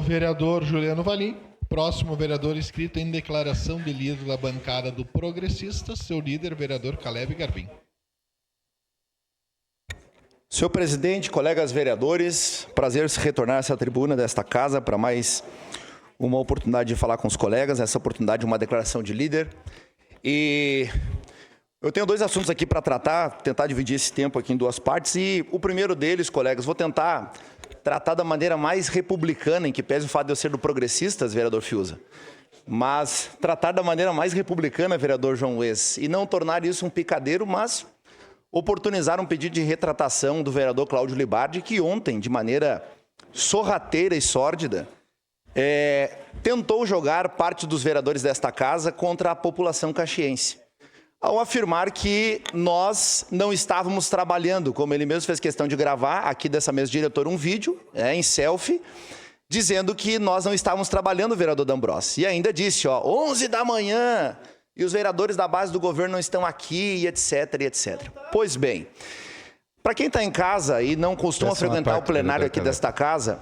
vereador Juliano Valim. Próximo vereador inscrito em declaração de líder da bancada do Progressistas, seu líder, vereador Caleb Garbim. Senhor presidente, colegas vereadores, prazer se retornar a essa tribuna desta casa para mais uma oportunidade de falar com os colegas, essa oportunidade de uma declaração de líder. E eu tenho dois assuntos aqui para tratar, tentar dividir esse tempo aqui em duas partes. E o primeiro deles, colegas, vou tentar tratar da maneira mais republicana, em que pese o fato de eu ser do Progressistas, vereador Fiuza, mas tratar da maneira mais republicana, vereador João Wes, e não tornar isso um picadeiro, mas oportunizar um pedido de retratação do vereador Cláudio Libardi, que ontem, de maneira sorrateira e sórdida, tentou jogar parte dos vereadores desta casa contra a população caxiense, ao afirmar que nós não estávamos trabalhando, como ele mesmo fez questão de gravar aqui dessa mesa diretora um vídeo, em selfie, dizendo que nós não estávamos trabalhando, vereador D'Ambrossi. E ainda disse, 11 da manhã, e os vereadores da base do governo não estão aqui, e etc, e etc. Pois bem, para quem está em casa e não costuma frequentar o plenário aqui desta casa,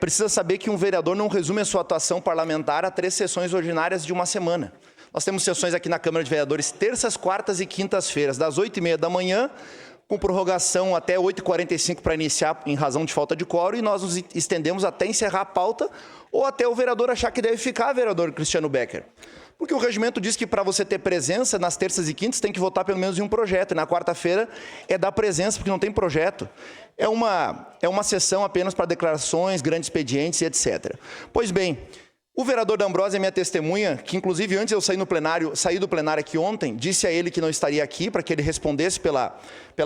precisa saber que um vereador não resume a sua atuação parlamentar a 3 sessões ordinárias de uma semana. Nós temos sessões aqui na Câmara de Vereadores terças, quartas e quintas-feiras, das 8h30 da manhã, com prorrogação até 8h45 para iniciar em razão de falta de quórum, e nós nos estendemos até encerrar a pauta ou até o vereador achar que deve ficar, vereador Cristiano Becker. Porque o regimento diz que para você ter presença nas terças e quintas tem que votar pelo menos em um projeto, e na quarta-feira é dar presença porque não tem projeto. É uma sessão apenas para declarações, grandes expedientes e etc. Pois bem, o vereador D'Ambrossi é minha testemunha, que inclusive antes eu saí do plenário aqui ontem, disse a ele que não estaria aqui para que ele respondesse pela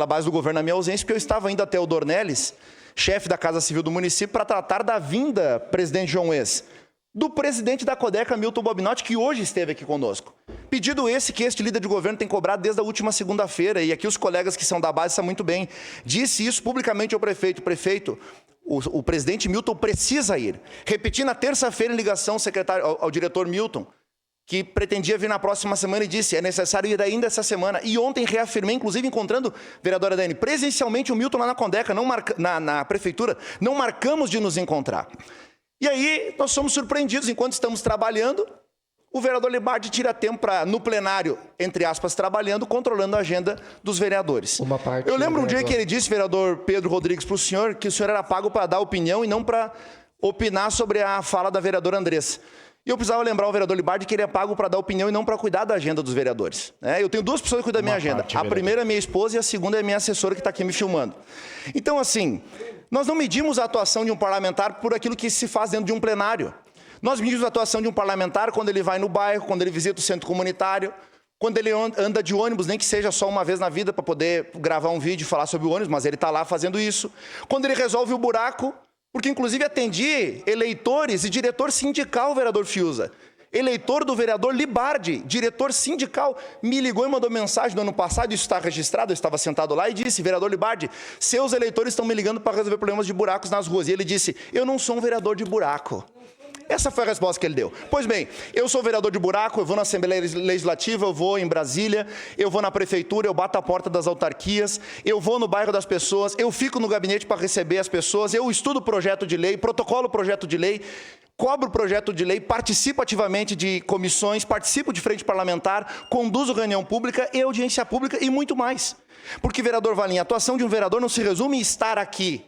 base do governo na minha ausência, porque eu estava indo até o Dornelles, chefe da Casa Civil do município, para tratar da vinda, presidente João Wes, do presidente da Codeca, Milton Bobinotti, que hoje esteve aqui conosco. Pedido esse que este líder de governo tem cobrado desde a última segunda-feira, e aqui os colegas que são da base sabem muito bem. Disse isso publicamente ao prefeito. Prefeito, o presidente Milton precisa ir. Repeti na terça-feira em ligação ao diretor Milton, que pretendia vir na próxima semana, e disse, é necessário ir ainda essa semana. E ontem reafirmei, inclusive encontrando, vereadora Dani, presencialmente o Milton lá na Codeca, na prefeitura, não marcamos de nos encontrar. E aí nós somos surpreendidos, enquanto estamos trabalhando, o vereador Libardi tira tempo para, no plenário, entre aspas, trabalhando, controlando a agenda dos vereadores. Eu lembro um dia que ele disse, vereador Pedro Rodrigues, para o senhor, que o senhor era pago para dar opinião e não para opinar sobre a fala da vereadora Andressa. E eu precisava lembrar o vereador Libardi que ele é pago para dar opinião e não para cuidar da agenda dos vereadores. Eu tenho 2 pessoas que cuidam da minha agenda. A primeira é minha esposa e a segunda é minha assessora que está aqui me filmando. Então, assim, nós não medimos a atuação de um parlamentar por aquilo que se faz dentro de um plenário. Nós medimos a atuação de um parlamentar quando ele vai no bairro, quando ele visita o centro comunitário, quando ele anda de ônibus, nem que seja só uma vez na vida para poder gravar um vídeo e falar sobre o ônibus, mas ele está lá fazendo isso. Quando ele resolve o buraco, porque inclusive atendi eleitores e diretor sindical, vereador Fiuza. Eleitor do vereador Libardi, diretor sindical, me ligou e mandou mensagem no ano passado, isso está registrado, eu estava sentado lá e disse, vereador Libardi, seus eleitores estão me ligando para resolver problemas de buracos nas ruas. E ele disse, eu não sou um vereador de buraco. Essa foi a resposta que ele deu. Pois bem, eu sou vereador de buraco, eu vou na Assembleia Legislativa, eu vou em Brasília, eu vou na Prefeitura, eu bato a porta das autarquias, eu vou no bairro das pessoas, eu fico no gabinete para receber as pessoas, eu estudo projeto de lei, protocolo projeto de lei, cobro projeto de lei, participo ativamente de comissões, participo de frente parlamentar, conduzo reunião pública e audiência pública e muito mais. Porque, vereador Valim, a atuação de um vereador não se resume em estar aqui,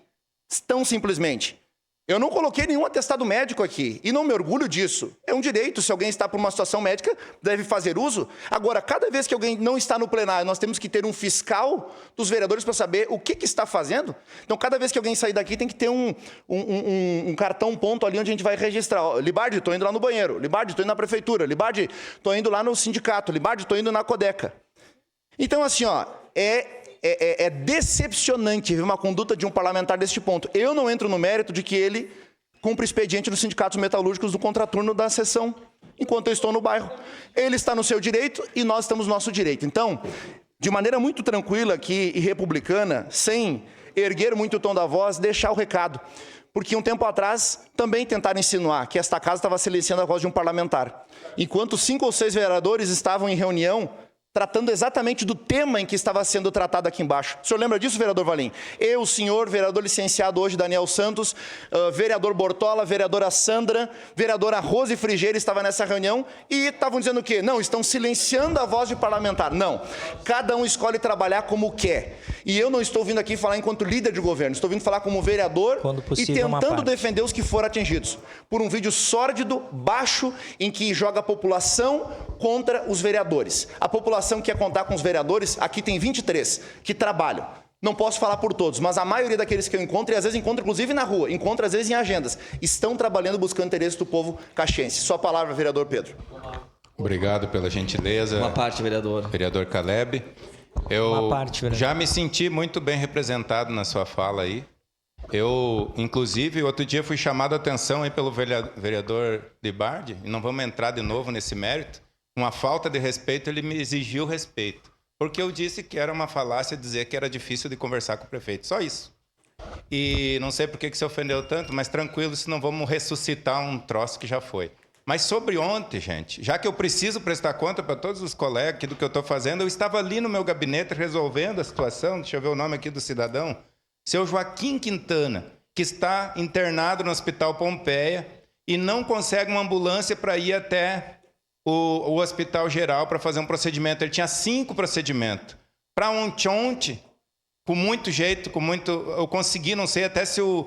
tão simplesmente. Eu não coloquei nenhum atestado médico aqui, e não me orgulho disso. É um direito, se alguém está por uma situação médica, deve fazer uso. Agora, cada vez que alguém não está no plenário, nós temos que ter um fiscal dos vereadores para saber o que está fazendo. Então, cada vez que alguém sair daqui, tem que ter um cartão, um ponto ali onde a gente vai registrar. Libardi, estou indo lá no banheiro. Libardi, estou indo na prefeitura. Libardi, estou indo lá no sindicato. Libardi, estou indo na Codeca. Então, assim, é decepcionante ver uma conduta de um parlamentar deste ponto. Eu não entro no mérito de que ele cumpre expediente nos sindicatos metalúrgicos do contraturno da sessão, enquanto eu estou no bairro. Ele está no seu direito e nós estamos no nosso direito. Então, de maneira muito tranquila aqui e republicana, sem erguer muito o tom da voz, deixar o recado. Porque um tempo atrás também tentaram insinuar que esta casa estava silenciando a voz de um parlamentar. Enquanto 5 ou 6 vereadores estavam em reunião tratando exatamente do tema em que estava sendo tratado aqui embaixo. O senhor lembra disso, vereador Valim? Eu, o senhor, vereador licenciado hoje, Daniel Santos, vereador Bortola, vereadora Sandra, vereadora Rose Frigeira estava nessa reunião e estavam dizendo o quê? Não, estão silenciando a voz de parlamentar. Não, cada um escolhe trabalhar como quer. E eu não estou vindo aqui falar enquanto líder de governo, estou vindo falar como vereador e tentando defender os que foram atingidos por um vídeo sórdido, baixo, em que joga a população contra os vereadores. A população que quer contar com os vereadores, aqui tem 23 que trabalham. Não posso falar por todos, mas a maioria daqueles que eu encontro, e às vezes encontro inclusive na rua, encontro às vezes em agendas, estão trabalhando buscando interesse do povo caxiense. Sua palavra, vereador Pedro. Obrigado pela gentileza. Uma parte, vereador. Vereador Caleb. Eu já me senti muito bem representado na sua fala aí. Eu, inclusive, outro dia fui chamado a atenção aí pelo vereador Libardi, e não vamos entrar de novo nesse mérito. Uma falta de respeito, ele me exigiu respeito. Porque eu disse que era uma falácia dizer que era difícil de conversar com o prefeito. Só isso. E não sei por que se ofendeu tanto, mas tranquilo, senão vamos ressuscitar um troço que já foi. Mas sobre ontem, gente, já que eu preciso prestar conta para todos os colegas aqui do que eu estou fazendo, eu estava ali no meu gabinete resolvendo a situação, deixa eu ver o nome aqui do cidadão, seu Joaquim Quintana, que está internado no Hospital Pompeia e não consegue uma ambulância para ir até o Hospital Geral para fazer um procedimento. Ele tinha 5 procedimentos. Para ontem, com muito jeito, eu consegui, não sei até se o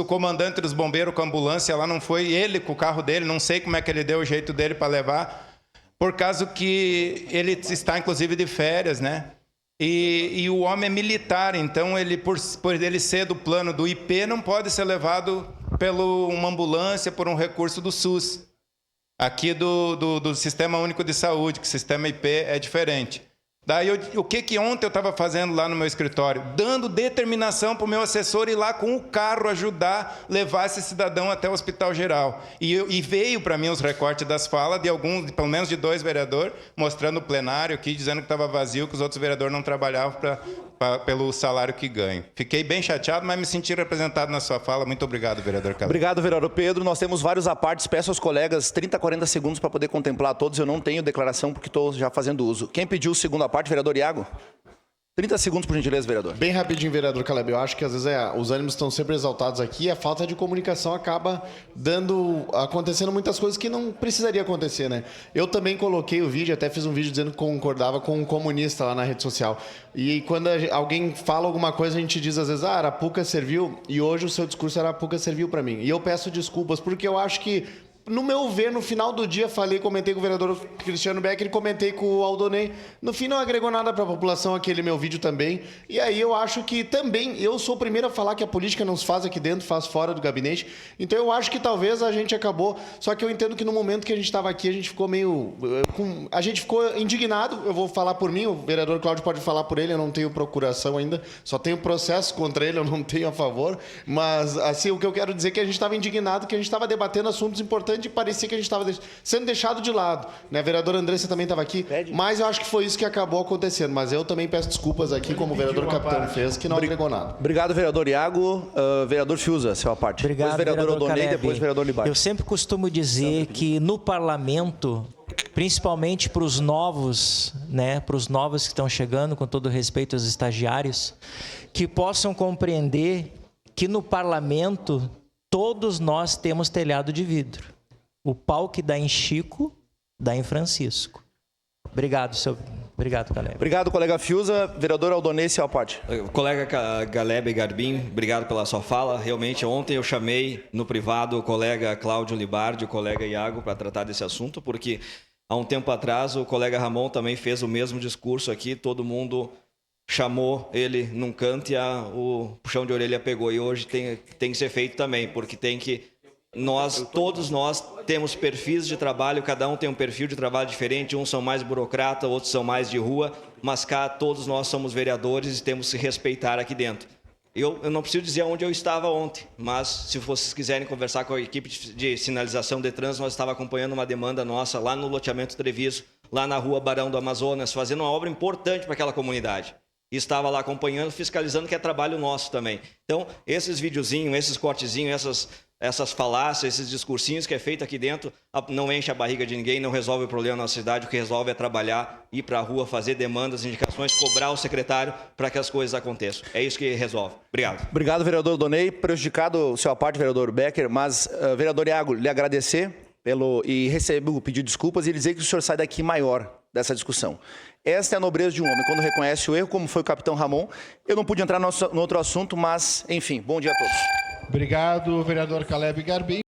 comandante dos bombeiros com a ambulância lá não foi ele com o carro dele, não sei como é que ele deu o jeito dele para levar, por causa que ele está, inclusive, de férias, né? E o homem é militar, então, ele, por ele ser do plano do IP, não pode ser levado por uma ambulância, por um recurso do SUS. Aqui do Sistema Único de Saúde, que o Sistema IP é diferente. Daí, o que ontem eu estava fazendo lá no meu escritório? Dando determinação para o meu assessor ir lá com o carro ajudar, levar esse cidadão até o Hospital Geral. E veio para mim os recortes das falas de alguns, pelo menos de 2 vereadores, mostrando o plenário aqui, dizendo que estava vazio, que os outros vereadores não trabalhavam pelo salário que ganham. Fiquei bem chateado, mas me senti representado na sua fala. Muito obrigado, vereador Caleb. Obrigado, vereador Pedro. Nós temos vários apartes. Peço aos colegas 30, 40 segundos para poder contemplar todos. Eu não tenho declaração porque estou já fazendo uso. Quem pediu o segundo aparte, vereador Iago? 30 segundos, por gentileza, vereador. Bem rapidinho, vereador Caleb. Eu acho que às vezes os ânimos estão sempre exaltados aqui e a falta de comunicação acaba acontecendo muitas coisas que não precisaria acontecer, né? Eu também coloquei o vídeo, até fiz um vídeo dizendo que concordava com um comunista lá na rede social. E quando alguém fala alguma coisa, a gente diz às vezes, Arapuca serviu, e hoje o seu discurso Arapuca serviu para mim. E eu peço desculpas, porque eu acho que, no meu ver, no final do dia, comentei com o vereador Cristiano Becker e comentei com o Aldonei. No fim, não agregou nada para a população aquele meu vídeo também. E aí eu acho que também, eu sou o primeiro a falar que a política não se faz aqui dentro, faz fora do gabinete. Então eu acho que talvez a gente acabou. Só que eu entendo que no momento que a gente estava aqui, a gente ficou meio... A gente ficou indignado. Eu vou falar por mim, o vereador Cláudio pode falar por ele, eu não tenho procuração ainda. Só tenho processo contra ele, eu não tenho a favor. Mas, assim, o que eu quero dizer é que a gente estava indignado, que a gente estava debatendo assuntos importantes e parecia que a gente estava sendo deixado de lado. Né? A vereadora Andressa também estava aqui, mas eu acho que foi isso que acabou acontecendo. Mas eu também peço desculpas aqui, como o vereador Capitão fez, que não agregou nada. Obrigado, vereador Iago. Vereador Fiuza, seu parte. Obrigado, depois vereador Odonei, depois vereador Libardi. Eu sempre costumo dizer que no parlamento, principalmente para os novos, né, para os novos que estão chegando, com todo respeito aos estagiários, que possam compreender que no parlamento todos nós temos telhado de vidro. O pau que dá em Chico, dá em Francisco. Obrigado, Caleb. Obrigado, colega Fiuza. Vereador Aldonei, seu parte. Colega Caleb Garbim, obrigado pela sua fala. Realmente, ontem eu chamei no privado o colega Cláudio Libardi, o colega Iago, para tratar desse assunto, porque há um tempo atrás o colega Ramon também fez o mesmo discurso aqui, todo mundo chamou ele num canto e o puxão de orelha pegou. E hoje tem que ser feito também, porque todos nós temos perfis de trabalho, cada um tem um perfil de trabalho diferente, uns são mais burocrata, outros são mais de rua, mas cá todos nós somos vereadores e temos que se respeitar aqui dentro. Eu não preciso dizer onde eu estava ontem, mas se vocês quiserem conversar com a equipe de sinalização de trânsito, nós estávamos acompanhando uma demanda nossa lá no loteamento Treviso, lá na rua Barão do Amazonas, fazendo uma obra importante para aquela comunidade. E estava lá acompanhando, fiscalizando, que é trabalho nosso também. Então, esses videozinhos, esses cortezinhos, essas essas falácias, esses discursinhos que é feito aqui dentro, não enche a barriga de ninguém, não resolve o problema na nossa cidade. O que resolve é trabalhar, ir para a rua, fazer demandas, indicações, cobrar o secretário para que as coisas aconteçam. É isso que resolve. Obrigado. Obrigado, vereador Donei. Prejudicado sua parte, vereador Becker, mas, vereador Iago, lhe agradecer e receber o pedido de desculpas e dizer que o senhor sai daqui maior dessa discussão. Esta é a nobreza de um homem, quando reconhece o erro, como foi o capitão Ramon. Eu não pude entrar no outro assunto, mas, enfim, bom dia a todos. Obrigado, vereador Caleb Garbim.